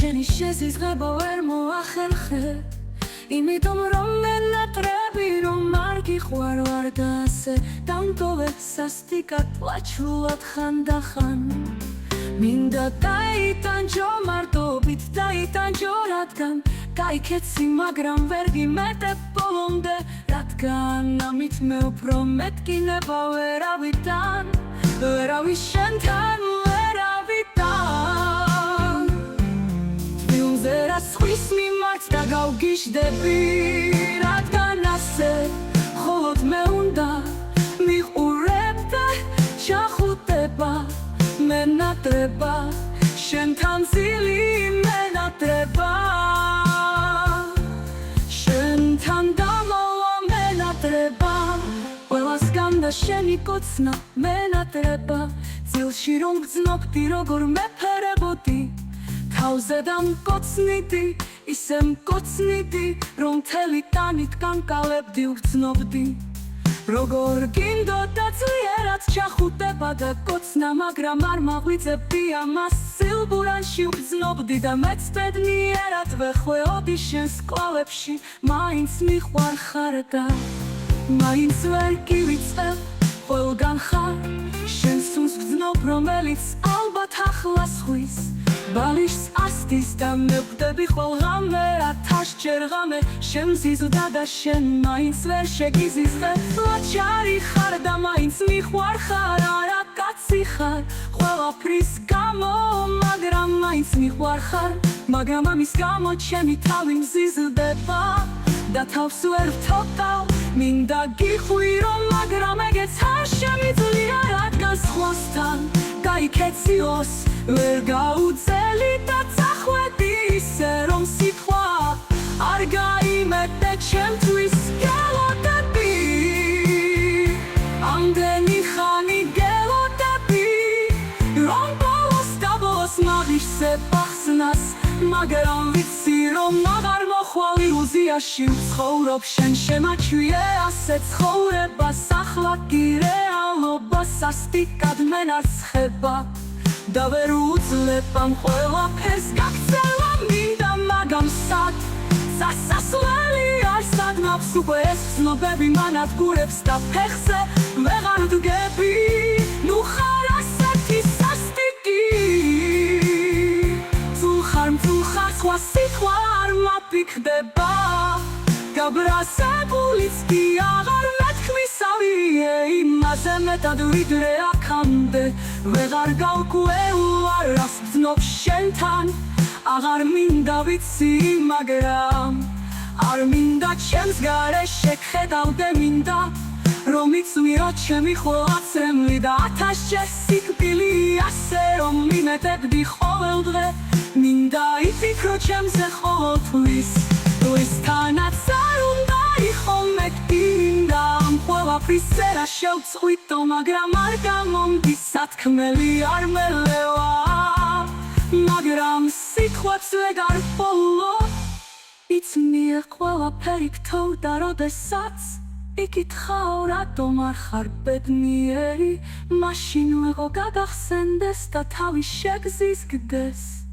შენი შეზიზღება ვერ მოახერხე იმიტომ რომ მენატრები რომ არ გიყვარ ვარ და ასე დამტოვე სასტიკად პლაჩულად ხანდახან მინდა დაიტანჯო მარტობით დაიტანჯო რადგან გაიქეცი მაგრამ ვერ გიმეტებ ბოლომდე რადგან ამით მე უფრო მეტკინება ვერავიდან ვერავის შენთან ვერავიდან ფილმზე რა სხვის მიმართ და გავგიჟდები რადგან ასე მხოლოდ მე უნდა მიყურებდე ჩახუტება მენატრება შენთან ძილი მენატრება შენთან დამოვა მენატრება ყველას გამდა შენი კოცნა მენატრება ძილში რომ გძნობდი როგორ მეფერებოდი თავზე დამკოცნიდი ისე მკოცნიდი რომ მთელი ტანით განკალებდი ვგრძნობდი როგორ გინდოდა ძლიერად ჩახუტება და კოცნა მაგრამ არ მაღვიძებდი ამას სილბურანში ვგრძნობდი და მეც ბედნიერად ვეხვეოდი შენს კვალებში მაინც მიყვარ ხარ და მაინც ვერ გივიწევ ყველგან ხარ შენ სუნს ვგრძნობ რომელიც ალბათ ახლა სხვის ბალიშს ასდის და მე ვხვდები ყველღამე ათასჯერ ღამე შენ მზიზდა და შენ მაინც ვერ შეგიზიზღე ლაჩარი ხარ და მაინც მიყვარ ხარ არა კაცი ხარ ყველაფრის გამო მაგრამ მაინც მიყვარ ხარ მაგრამ ამის გამო ჩემი თავი მზიზდება და თავს ვერ ვთხოვ მინდა გიხვირო მაგრამ ეგეც არ შემიძლია რადგან სხვასთან გაიქეციოს ვერ გაუძელი და წახვედი ისე რომ სიტყვა არ გაიმეტე ჩემთვის გელოდები ამდენი ხანი გელოდები რომ ბოლოს და ბოლოს მაღიშსებ ახსნას მაგრამ ვიცი რომ აღარ მოხვალ ილუზიაში ვცხოვრობ შენ შემაჩვიე ასე ცხოვრებას ახლა კი რეალობა სასტიკად მენარცხება და ვერ უძლებ ამ ყველაფერს გაქცევა მინდა მაგრამ სად სასასვლელი არ სადმავს უკვე ეს ცნობები მანადგურებს და ფეხზე ვეღარ დგები ნუ ხარ ასეთი სასტიკი თუ ხარ სხვა სიტყვა არ მაფიქრდება გაბრაზებულიც კი აღარ მეთქმისავიე იმაზე მეტად ვიდრე აქამდე ვეღარ გავკვეულვარ რას ვძნობ შენთან აღარ მინდა ვიცი მაგრამ არ მინდა ჩემს გარეშე გხედავდე მინდა რომ იცვირო ჩემი ხოლაცრემლი და ათასჯერ სიკვდილი ასე რომ მიმეტებდი ყოველდღე მინდა იფიქრო ჩემზე ყოველთვის რისთანაც არ უნდა იყო მეკი მინდა ამ ყველაფრის წერა შევწყვიტო მაგრამ არ გამომდი სათქმელი არ მელევა მაგრამ სიტყვებს ვეგარ პოლო იცნიე ყველაფერი გთოვდა როდესაც იკითხაო რატომ არ ხარ ბედნიერი მაშინ ვეღო გაგახსენდეს და თავი შეგზიზგდეს